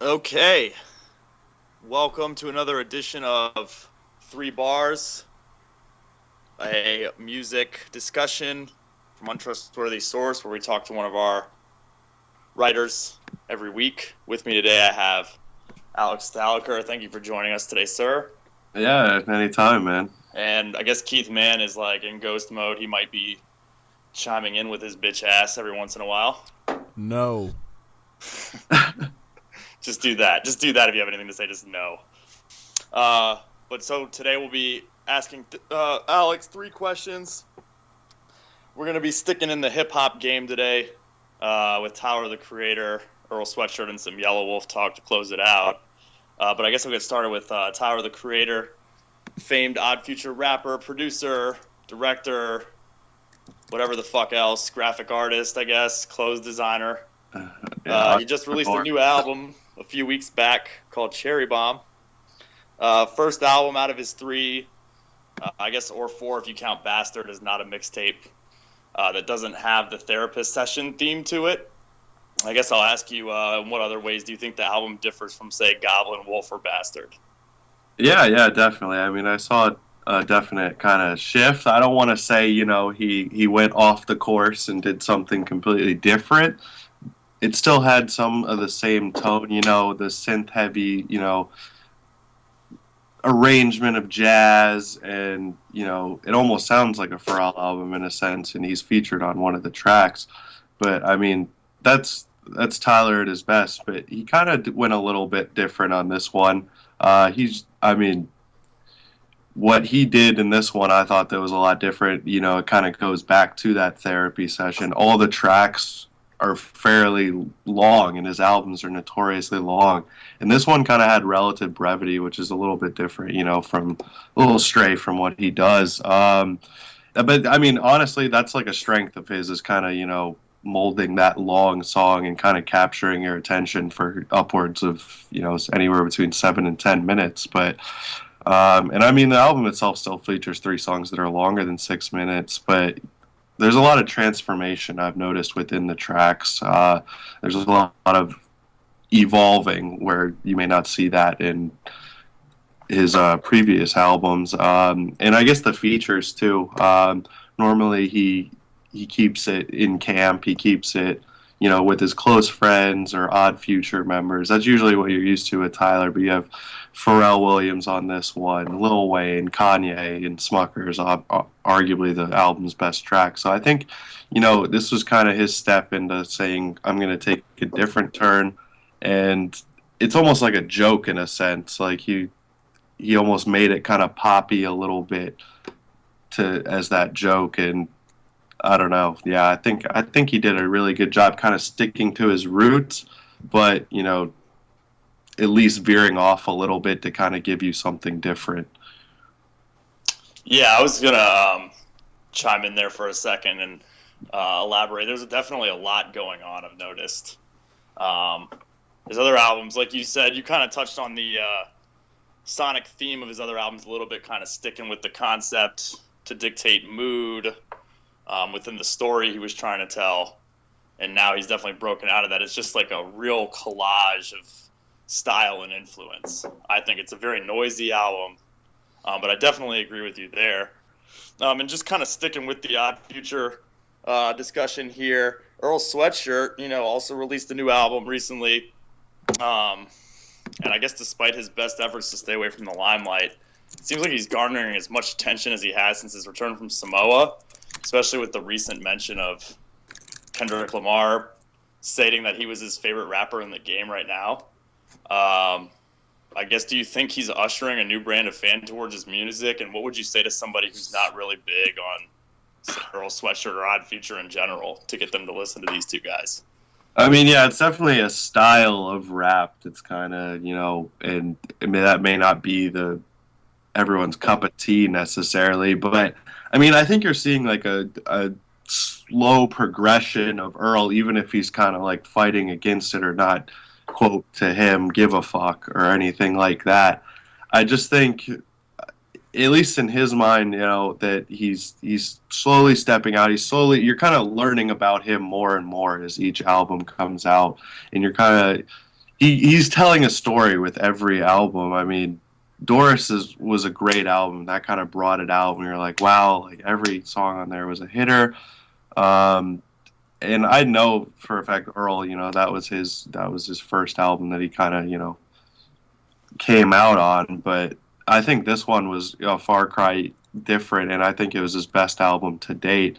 Okay, welcome to another edition of Three Bars, a music discussion from untrustworthy source where we talk to one of our writers every week. With me today I have Alex Thalaker. Thank you for joining us today, sir. Yeah, anytime, man. And I guess Keith Mann is like in ghost mode. He might be chiming in with his bitch ass every once in a while. No. Just do that. Just do that if you have anything to say. Just no. But so today we'll be asking Alex 3 questions. We're going to be sticking in the hip-hop game today with Tyler, the Creator, Earl Sweatshirt, and some Yelawolf talk to close it out. But I guess we'll get started with Tyler, the Creator, famed Odd Future rapper, producer, director, whatever the fuck else, graphic artist, I guess, clothes designer. He just released a new album a few weeks back called Cherry Bomb. First album out of his 3, I guess, or 4 if you count Bastard as not a mixtape, that doesn't have the therapist session theme to it. I guess I'll ask you, in what other ways do you think the album differs from, say, Goblin, Wolf, or Bastard? Yeah, definitely. I mean, I saw a definite kind of shift. I don't want to say, he went off the course and did something completely different. It still had some of the same tone, the synth-heavy, arrangement of jazz, and, it almost sounds like a Pharrell album in a sense, and he's featured on one of the tracks. But, I mean, that's Tyler at his best, but he kind of went a little bit different on this one. What he did in this one, I thought that was a lot different. It kind of goes back to that therapy session. All the tracks are fairly long, and his albums are notoriously long. And this one kind of had relative brevity, which is a little bit different, from a little stray from what he does. But I mean, honestly, that's like a strength of his, is kind of, molding that long song and kind of capturing your attention for upwards of, anywhere between 7 and 10 minutes. But and I mean, the album itself still features 3 songs that are longer than 6 minutes, but there's a lot of transformation I've noticed within the tracks. There's a lot of evolving where you may not see that in his previous albums. And I guess the features too. Normally he keeps it in camp. He keeps it, with his close friends or Odd Future members. That's usually what you're used to with Tyler, but you have Pharrell Williams on this one, Lil Wayne, Kanye, and Smucker's arguably the album's best track. So I think, this was kind of his step into saying, I'm going to take a different turn. And it's almost like a joke in a sense. Like he almost made it kind of poppy a little bit as that joke. And I don't know. Yeah, I think he did a really good job kind of sticking to his roots, but, at least veering off a little bit to kind of give you something different. Yeah, I was going to chime in there for a second and elaborate. There's definitely a lot going on, I've noticed. His other albums, like you said, you kind of touched on the sonic theme of his other albums a little bit, kind of sticking with the concept to dictate mood within the story he was trying to tell. And now he's definitely broken out of that. It's just like a real collage of style and influence. I think it's a very noisy album, but I definitely agree with you there. And just kind of sticking with the Odd Future discussion here, Earl Sweatshirt, also released a new album recently. And I guess despite his best efforts to stay away from the limelight, it seems like he's garnering as much attention as he has since his return from Samoa, especially with the recent mention of Kendrick Lamar stating that he was his favorite rapper in the game right now. I guess, do you think he's ushering a new brand of fan towards his music? And what would you say to somebody who's not really big on Earl Sweatshirt or Odd Future in general to get them to listen to these two guys? I mean, yeah, it's definitely a style of rap that's kind of, and I mean, that may not be everyone's cup of tea necessarily, but I mean, I think you're seeing like a slow progression of Earl, even if he's kind of like fighting against it or not, quote, to him, give a fuck or anything like that. I just think, at least in his mind, that he's slowly stepping out. You're kind of learning about him more and more as each album comes out, and you're kind of, he's telling a story with every album. I mean, was a great album. That kind of brought it out. We were like, wow, like every song on there was a hitter. Um, and I know for a fact Earl, that was his first album that he kind of came out on. But I think this one was a far cry different, and I think it was his best album to date.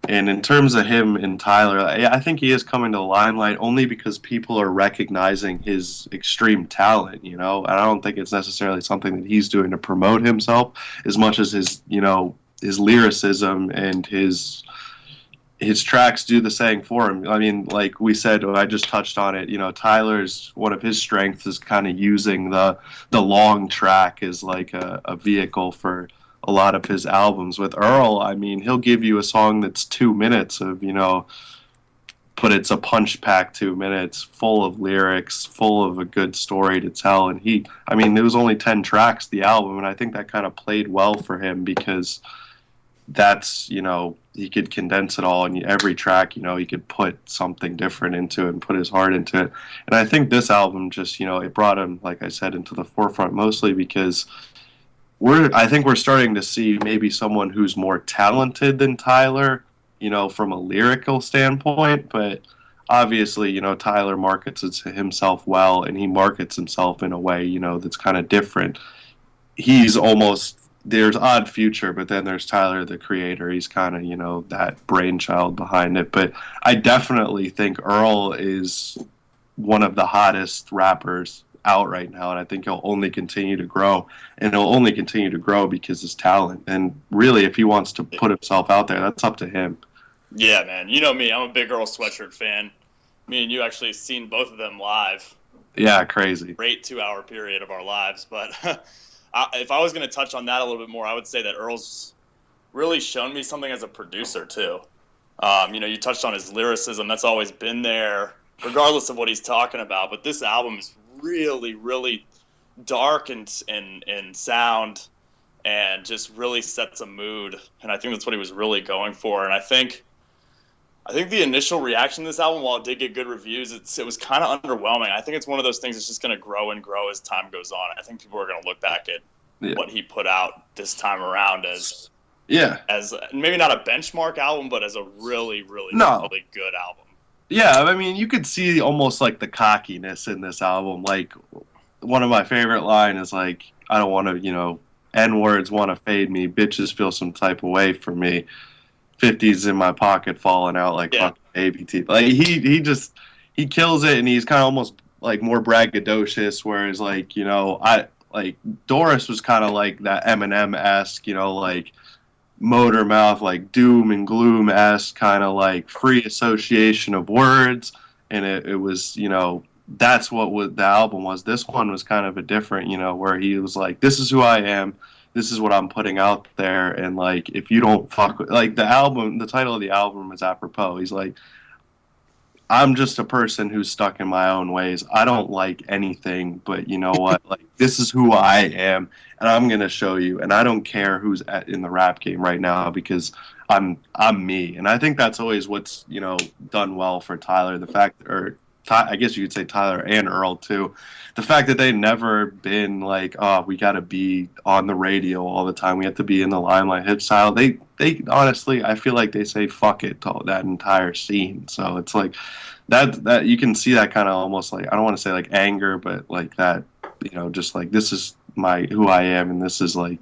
And in terms of him and Tyler, I think he is coming to the limelight only because people are recognizing his extreme talent, And I don't think it's necessarily something that he's doing to promote himself as much as his lyricism and his tracks do the same for him. I mean, like we said, I just touched on it. Tyler's one of his strengths is kind of using the long track as like a vehicle for a lot of his albums. With Earl, I mean, he'll give you a song that's 2 minutes of but it's a punch packed 2 minutes, full of lyrics, full of a good story to tell. And it was only 10 tracks the album, and I think that kind of played well for him because that's he could condense it all, and every track he could put something different into it and put his heart into it. And I think this album just it brought him, like I said, into the forefront, mostly because I think we're starting to see maybe someone who's more talented than Tyler, from a lyrical standpoint. But obviously Tyler markets it to himself well, and he markets himself in a way that's kind of different. He's almost There's Odd Future, but then there's Tyler, the creator. He's kind of, that brainchild behind it. But I definitely think Earl is one of the hottest rappers out right now, and I think he'll only continue to grow. And he'll only continue to grow because his talent. And really, if he wants to put himself out there, that's up to him. Yeah, man. You know me. I'm a big Earl Sweatshirt fan. Me and you actually seen both of them live. Yeah, crazy. Great 2-hour period of our lives, but if I was going to touch on that a little bit more, I would say that Earl's really shown me something as a producer, too. You touched on his lyricism. That's always been there, regardless of what he's talking about. But this album is really, really dark and sound and just really sets a mood. And I think that's what he was really going for. And I think the initial reaction to this album, while it did get good reviews, it was kind of underwhelming. I think it's one of those things that's just going to grow and grow as time goes on. I think people are going to look back at what he put out this time around as maybe not a benchmark album, but as a really, really, really good album. Yeah, I mean, you could see almost like the cockiness in this album. Like, one of my favorite lines is like, I don't want to, N-words want to fade me, bitches feel some type of way for me. 50s in my pocket falling out like fucking baby teeth. Like he kills it, and he's kind of almost like more braggadocious, whereas like Doris was kind of like that Eminem-esque, like motor mouth, like doom and gloom-esque kind of like free association of words. And it was that's what the album was. This one was kind of a different, where he was like, this is who I am. This is what I'm putting out there, and like, if you don't fuck with, like, the title of the album is apropos. He's like, I'm just a person who's stuck in my own ways. I don't like anything, but you know what? Like, this is who I am, and I'm gonna show you. And I don't care who's in the rap game right now because I'm me. And I think that's always what's done well for Tyler. The fact, or I guess you could say Tyler and Earl too. The fact that they've never been like, oh, we got to be on the radio all the time. We have to be in the limelight hip style. They honestly, I feel like they say fuck it to that entire scene. So it's like that you can see that kind of almost like, I don't want to say like anger, but like that, just like, this is who I am, and this is like,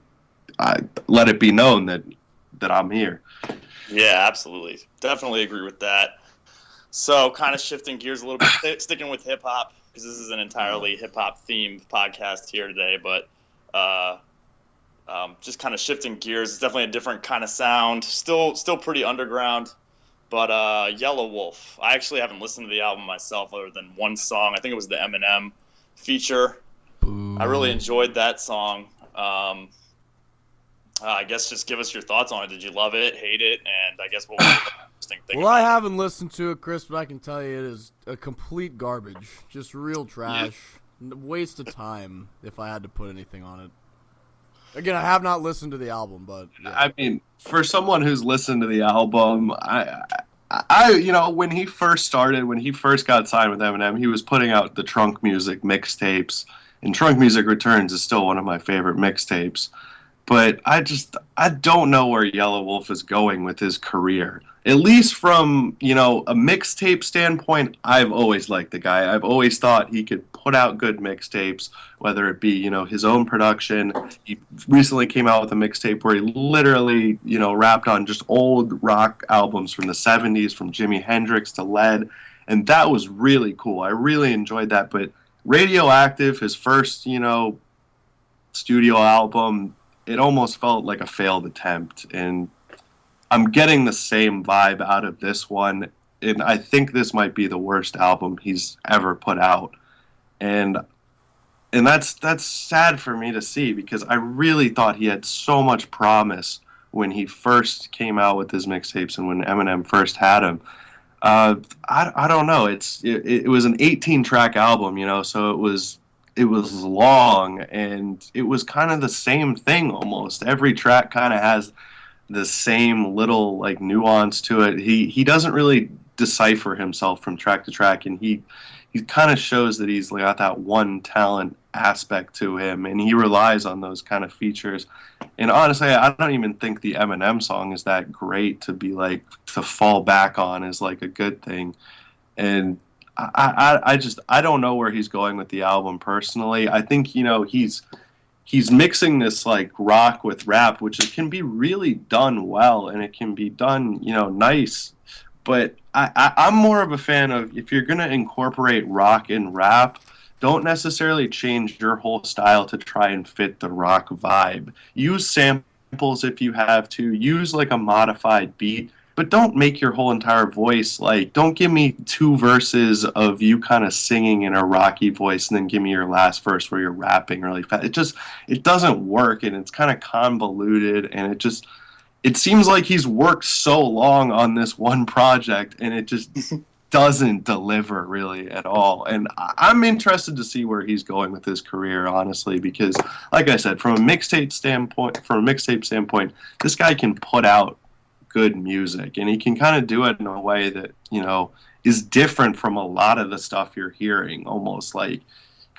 I let it be known that I'm here. Yeah, absolutely. Definitely agree with that. So, kind of shifting gears a little bit, sticking with hip hop, because this is an entirely hip hop themed podcast here today. But just kind of shifting gears, it's definitely a different kind of sound. Still pretty underground. But Yelawolf, I actually haven't listened to the album myself, other than one song. I think it was the Eminem feature. Ooh. I really enjoyed that song. I guess just give us your thoughts on it. Did you love it, hate it, and I guess what was the interesting thing? Well, I haven't listened to it, Chris, but I can tell you it is a complete garbage. Just real trash. Yeah. Waste of time if I had to put anything on it. Again, I have not listened to the album, but yeah. I mean, for someone who's listened to the album, when he first started, when he first got signed with Eminem, he was putting out the Trunk Music mixtapes, and Trunk Music Returns is still one of my favorite mixtapes. But I don't know where Yelawolf is going with his career. At least from, a mixtape standpoint, I've always liked the guy. I've always thought he could put out good mixtapes, whether it be, his own production. He recently came out with a mixtape where he literally, rapped on just old rock albums from the 70s, from Jimi Hendrix to Led, and that was really cool. I really enjoyed that. But Radioactive, his first, studio album, it almost felt like a failed attempt, and I'm getting the same vibe out of this one, and I think this might be the worst album he's ever put out, and that's sad for me to see, because I really thought he had so much promise when he first came out with his mixtapes and when Eminem first had him. I don't know. It was an 18-track album, so it was long, and it was kind of the same thing almost. Every track kind of has the same little like nuance to it. He doesn't really decipher himself from track to track, and he kind of shows that he's got that one talent aspect to him, and he relies on those kind of features. And honestly, I don't even think the Eminem song is that great to be like to fall back on as like a good thing. And I don't know where he's going with the album personally. I think he's mixing this like rock with rap, which can be really done well, and it can be done nice. But I'm more of a fan of, if you're gonna incorporate rock and rap, don't necessarily change your whole style to try and fit the rock vibe. Use samples if you have to. Use like a modified beat, but don't make your whole entire voice like, don't give me 2 verses of you kind of singing in a rocky voice and then give me your last verse where you're rapping really fast. It doesn't work, and it's kind of convoluted, and it seems like he's worked so long on this one project, and it just doesn't deliver really at all. And I'm interested to see where he's going with his career, honestly, because like I said, from a mixtape standpoint, this guy can put out good music, and he can kind of do it in a way that is different from a lot of the stuff you're hearing, almost like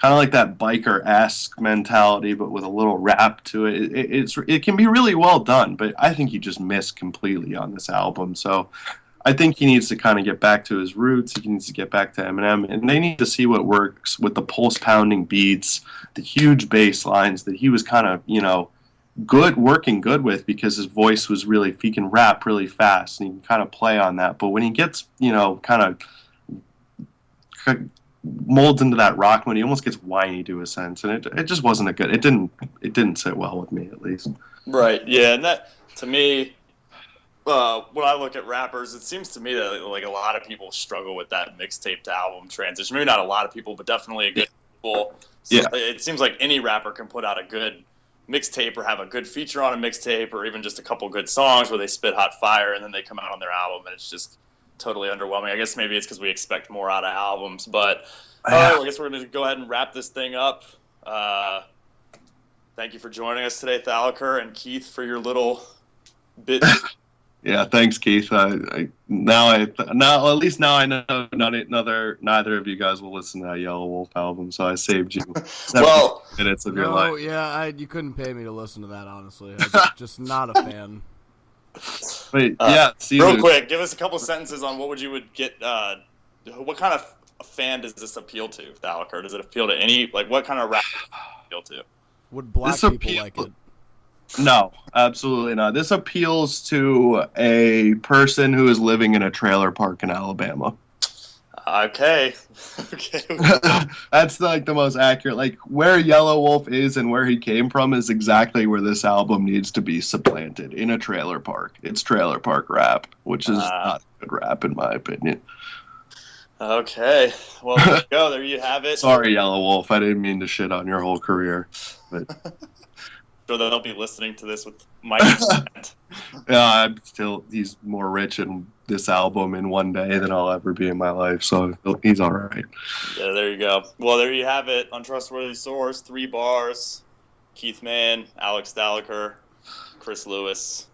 kind of like that biker-esque mentality, but with a little rap to it. It can be really well done, but I think he just missed completely on this album. So I think he needs to kind of get back to his roots. He needs to get back to Eminem, and they need to see what works with the pulse-pounding beats, the huge bass lines that he was kind of working good with, because his voice was really, he can rap really fast and he can kind of play on that. But when he gets kind of molds into that rock mode, he almost gets whiny to a sense, and it just wasn't it didn't sit well with me, at least. Right. Yeah, and that, to me, when I look at rappers, it seems to me that like a lot of people struggle with that mixtape to album transition. Maybe not a lot of people, but definitely a good people. So yeah. It seems like any rapper can put out a good mixtape or have a good feature on a mixtape, or even just a couple good songs where they spit hot fire and then they come out on their album and it's just totally underwhelming. I guess maybe it's because we expect more out of albums. But all right, well, I guess we're going to go ahead and wrap this thing up. Thank you for joining us today, Thalaker, and Keith, for your little bit. Yeah, thanks, Keith. Now at least now I know neither of you guys will listen to that Yelawolf album, so I saved you 7 minutes of your life. Yeah, you couldn't pay me to listen to that, honestly. I'm just not a fan. Wait, yeah. Real quick, give us a couple sentences on what would get. What kind of fan does this appeal to, Thalaker? Does it appeal to any, like, what kind of rap does it appeal to? Would black people like it? No, absolutely not. This appeals to a person who is living in a trailer park in Alabama. Okay. That's like the most accurate. Like, where Yelawolf is and where he came from is exactly where this album needs to be supplanted, in a trailer park. It's trailer park rap, which is not good rap in my opinion. Okay. Well, there you go. There you have it. Sorry, Yelawolf. I didn't mean to shit on your whole career. But sure they'll be listening to this with Mike. Yeah, he's more rich in this album in one day than I'll ever be in my life, so he's all right. Yeah, there you go. Well, there you have it. Untrustworthy Source, 3 bars. Keith Mann, Alex Thalaker, Chris Lewis.